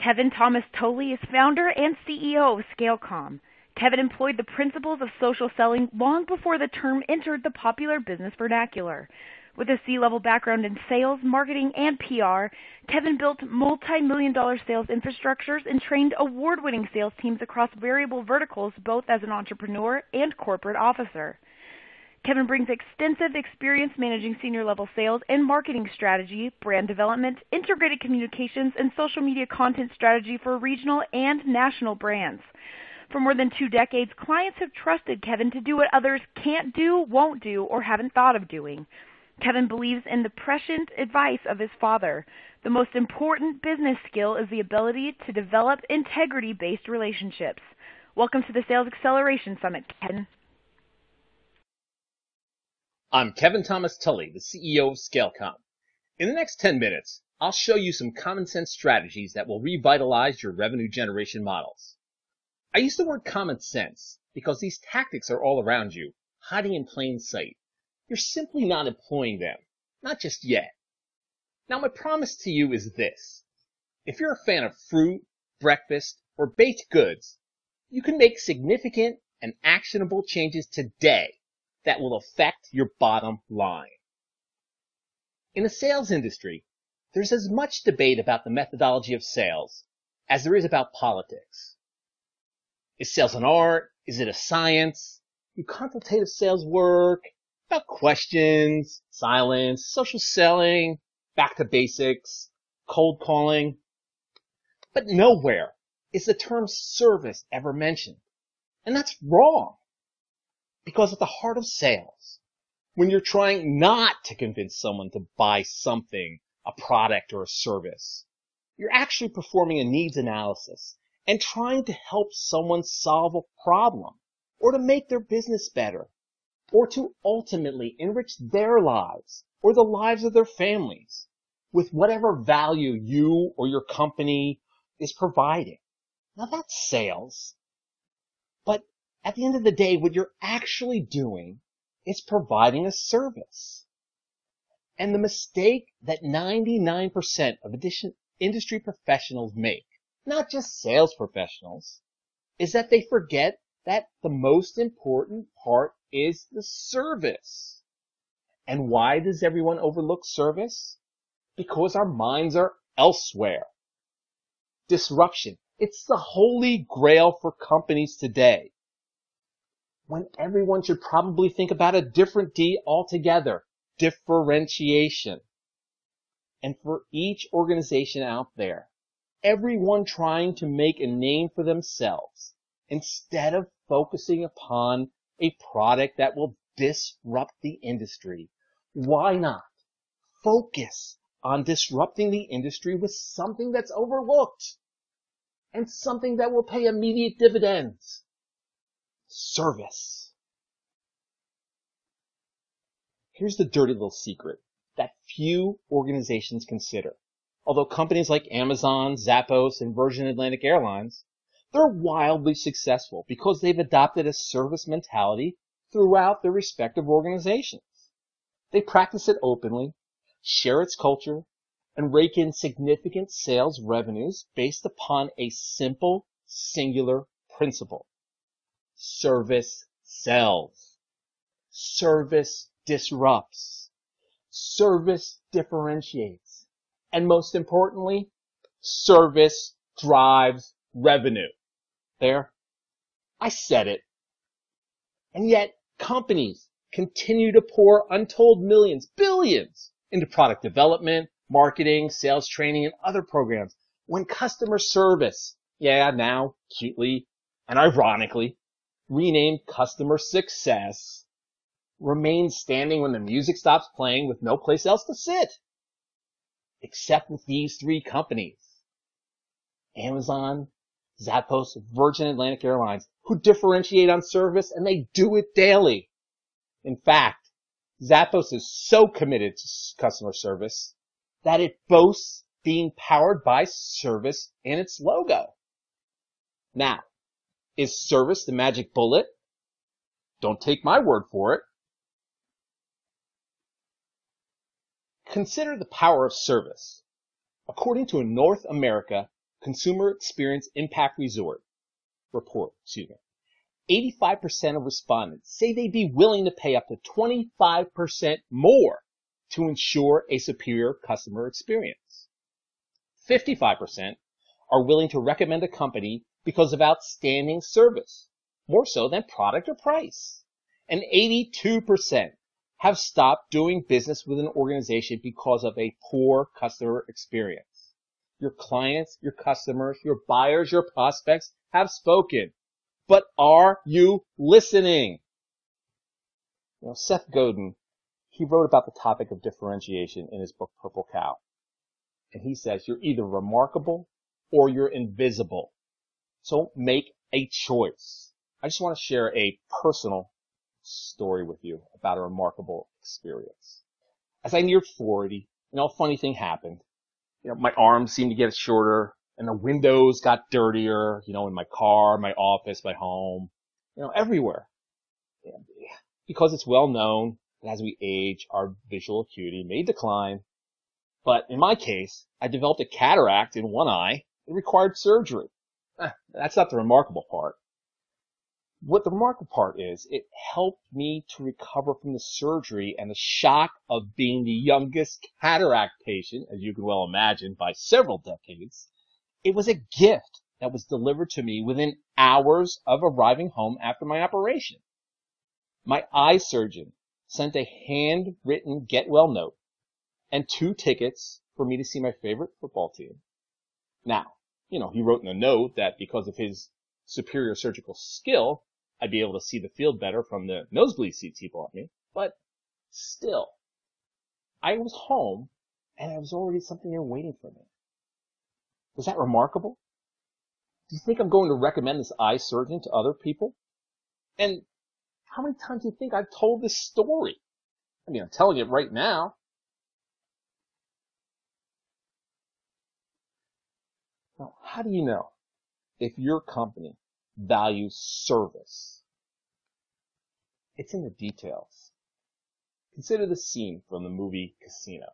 Kevin Thomas Tully is founder and CEO of Scalecom. Kevin employed the principles of social selling long before the term entered the popular business vernacular. With a C-level background in sales, marketing, and PR, Kevin built multi-million-dollar sales infrastructures and trained award-winning sales teams across variable verticals both as an entrepreneur and corporate officer. Kevin brings extensive experience managing senior-level sales and marketing strategy, brand development, integrated communications, and social media content strategy for regional and national brands. For more than 2 decades, clients have trusted Kevin to do what others can't do, won't do, or haven't thought of doing. Kevin believes in the prescient advice of his father. The most important business skill is the ability to develop integrity-based relationships. Welcome to the Sales Acceleration Summit, Kevin. I'm Kevin Thomas Tully, the CEO of Scalecom. In the next 10 minutes, I'll show you some common sense strategies that will revitalize your revenue generation models. I use the word common sense because these tactics are all around you, hiding in plain sight. You're simply not employing them, not just yet. Now, my promise to you is this. If you're a fan of fruit, breakfast, or baked goods, you can make significant and actionable changes today that will affect your bottom line. In the sales industry, there's as much debate about the methodology of sales as there is about politics. Is sales an art? Is it a science? Do consultative sales work? About questions, silence, social selling, back to basics, cold calling. But nowhere is the term service ever mentioned. And that's wrong. Because at the heart of sales, when you're trying not to convince someone to buy something, a product or a service, you're actually performing a needs analysis and trying to help someone solve a problem or to make their business better or to ultimately enrich their lives or the lives of their families with whatever value you or your company is providing. Now that's sales. But at the end of the day, what you're actually doing is providing a service. And the mistake that 99% of industry professionals make, not just sales professionals, is that they forget that the most important part is the service. And why does everyone overlook service? Because our minds are elsewhere. Disruption. It's the holy grail for companies today, when everyone should probably think about a different D altogether, differentiation. And for each organization out there, everyone trying to make a name for themselves, instead of focusing upon a product that will disrupt the industry, why not focus on disrupting the industry with something that's overlooked and something that will pay immediate dividends? Service. Here's the dirty little secret that few organizations consider. Although companies like Amazon, Zappos, and Virgin Atlantic Airlines, they're wildly successful because they've adopted a service mentality throughout their respective organizations. They practice it openly, share its culture, and rake in significant sales revenues based upon a simple, singular principle. Service sells. Service disrupts. Service differentiates. And most importantly, service drives revenue. There, I said it. And yet, companies continue to pour untold millions, billions into product development, marketing, sales training, and other programs when customer service, now cutely and ironically, renamed customer success, remains standing when the music stops playing with no place else to sit. Except with these 3 companies, Amazon, Zappos, Virgin Atlantic Airlines, who differentiate on service, and they do it daily. In fact, Zappos is so committed to customer service that it boasts being powered by service in its logo. Now, is service the magic bullet? Don't take my word for it. Consider the power of service. According to a North America Consumer Experience Impact Report, 85% of respondents say they'd be willing to pay up to 25% more to ensure a superior customer experience. 55% are willing to recommend a company because of outstanding service, more so than product or price. And 82% have stopped doing business with an organization because of a poor customer experience. Your clients, your customers, your buyers, your prospects have spoken. But are you listening? Seth Godin, he wrote about the topic of differentiation in his book, Purple Cow. And he says, you're either remarkable or you're invisible. So make a choice. I just want to share a personal story with you about a remarkable experience. As I neared 40, a funny thing happened. My arms seemed to get shorter and the windows got dirtier, in my car, my office, my home, everywhere. And because it's well known that as we age, our visual acuity may decline. But in my case, I developed a cataract in one eye. It required surgery. That's not the remarkable part. What the remarkable part is, it helped me to recover from the surgery and the shock of being the youngest cataract patient, as you can well imagine, by several decades. It was a gift that was delivered to me within hours of arriving home after my operation. My eye surgeon sent a handwritten get well note and 2 tickets for me to see my favorite football team. Now, he wrote in the note that because of his superior surgical skill, I'd be able to see the field better from the nosebleed seats he bought me. But still, I was home and there was already something there waiting for me. Was that remarkable? Do you think I'm going to recommend this eye surgeon to other people? And how many times do you think I've told this story? I'm telling it right now. Now, how do you know if your company values service? It's in the details. Consider the scene from the movie Casino.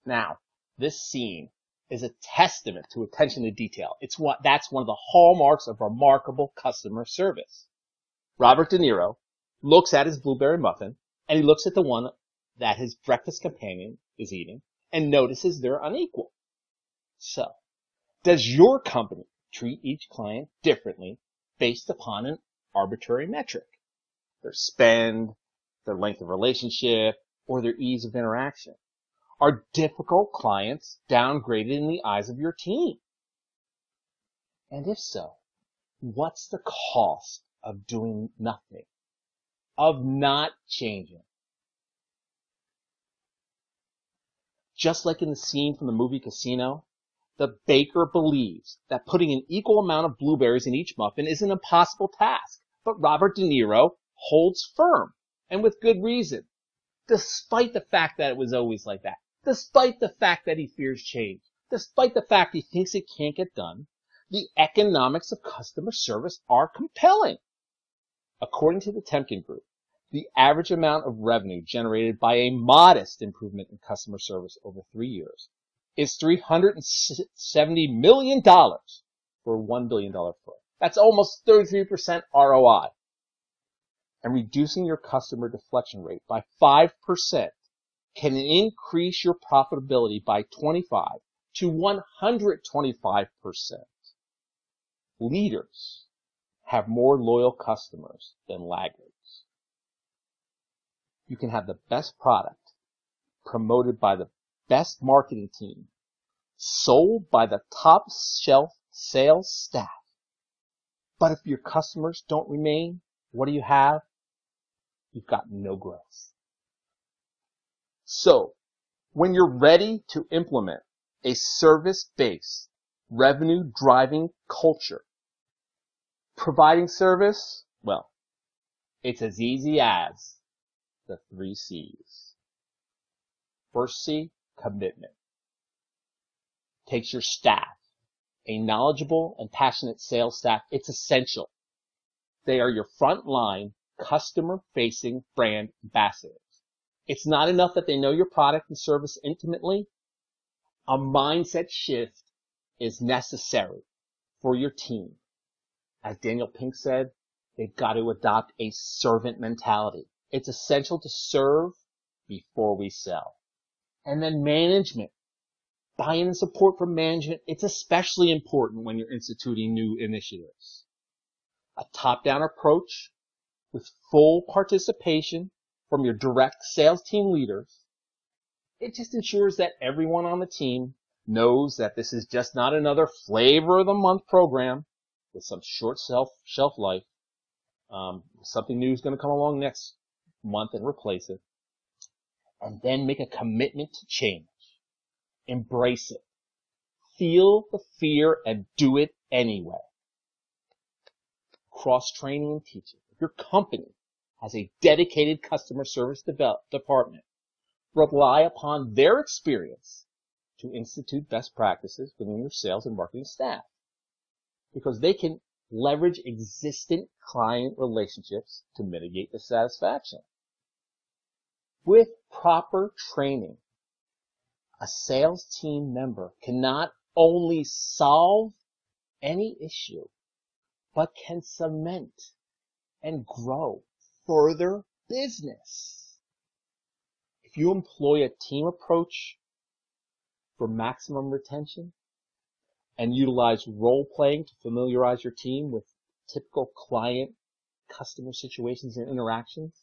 Now, this scene is a testament to attention to detail. That's one of the hallmarks of remarkable customer service. Robert De Niro looks at his blueberry muffin, and he looks at the one that his breakfast companion is eating, and notices they're unequal. So, does your company treat each client differently based upon an arbitrary metric? Their spend, their length of relationship, or their ease of interaction? Are difficult clients downgraded in the eyes of your team? And if so, what's the cost of doing nothing, of not changing? Just like in the scene from the movie Casino, the baker believes that putting an equal amount of blueberries in each muffin is an impossible task. But Robert De Niro holds firm, and with good reason, despite the fact that it was always like that. Despite the fact that he fears change, despite the fact he thinks it can't get done, the economics of customer service are compelling. According to the Temkin Group, the average amount of revenue generated by a modest improvement in customer service over 3 years is $370 million for a $1 billion firm. That's almost 33% ROI. And reducing your customer deflection rate by 5% can increase your profitability by 25 to 125%. Leaders have more loyal customers than laggards. You can have the best product promoted by the best marketing team, sold by the top shelf sales staff. But if your customers don't remain, what do you have? you've got no growth. So, when you're ready to implement a service-based, revenue-driving culture, providing service, well, it's as easy as the 3 C's. First C, commitment. Takes your staff, a knowledgeable and passionate sales staff. It's essential. They are your frontline, customer-facing brand ambassadors. It's not enough that they know your product and service intimately. A mindset shift is necessary for your team. As Daniel Pink said, they've got to adopt a servant mentality. It's essential to serve before we sell. And then management. Buy-in and support from management. It's especially important when you're instituting new initiatives. A top-down approach with full participation from your direct sales team leaders. It just ensures that everyone on the team knows that this is just not another flavor of the month program with some short shelf life. Something new is going to come along next month and replace it. And then make a commitment to change. Embrace it. Feel the fear and do it anyway. Cross-training and teaching. If your company has a dedicated customer service department, rely upon their experience to institute best practices within your sales and marketing staff, because they can leverage existing client relationships to mitigate dissatisfaction. With proper training, a sales team member can not only solve any issue, but can cement and grow further business. If you employ a team approach for maximum retention and utilize role playing to familiarize your team with typical client customer situations and interactions,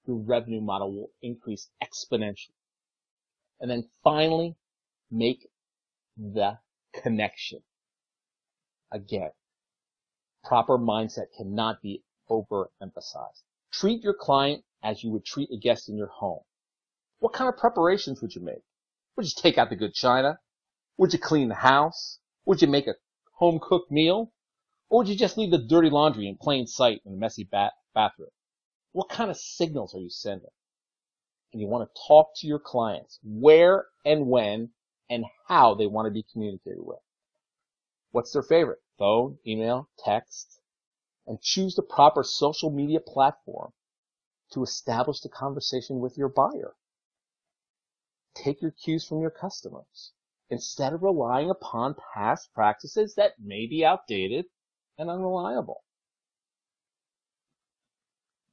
your revenue model will increase exponentially. And then finally, make the connection. Again, proper mindset cannot be overemphasized. Treat your client as you would treat a guest in your home. What kind of preparations would you make? Would you take out the good china? Would you clean the house? Would you make a home-cooked meal? Or would you just leave the dirty laundry in plain sight in a messy bathroom? What kind of signals are you sending? And you want to talk to your clients where and when and how they want to be communicated with. What's their favorite? Phone, email, text? And choose the proper social media platform to establish the conversation with your buyer. Take your cues from your customers instead of relying upon past practices that may be outdated and unreliable.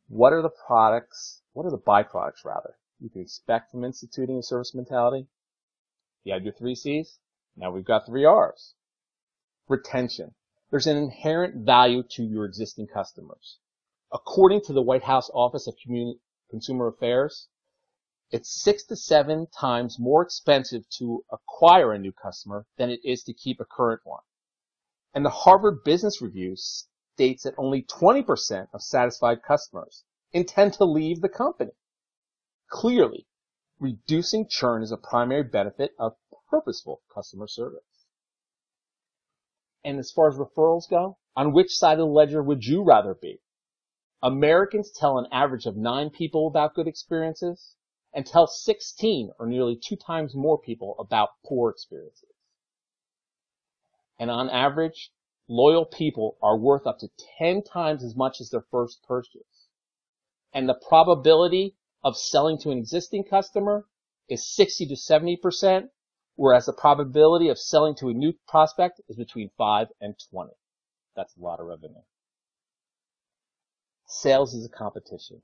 What are the byproducts rather, you can expect from instituting a service mentality? You had your 3 C's. Now we've got 3 R's. Retention. There's an inherent value to your existing customers. According to the White House Office of Consumer Affairs, it's 6 to 7 times more expensive to acquire a new customer than it is to keep a current one. And the Harvard Business Review states that only 20% of satisfied customers intend to leave the company. Clearly, reducing churn is a primary benefit of purposeful customer service. And as far as referrals go, on which side of the ledger would you rather be? Americans tell an average of 9 people about good experiences and tell 16 or nearly 2 times more people about poor experiences. And on average, loyal people are worth up to 10 times as much as their first purchase. And the probability of selling to an existing customer is 60 to 70%, whereas the probability of selling to a new prospect is between 5 and 20. That's a lot of revenue. Sales is a competition.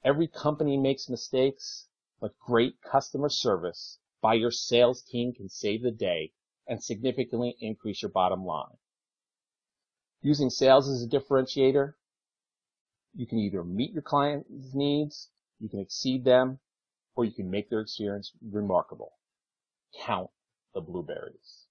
Every company makes mistakes, but great customer service by your sales team can save the day and significantly increase your bottom line. Using sales as a differentiator, you can either meet your client's needs, you can exceed them, or you can make their experience remarkable. Count the blueberries.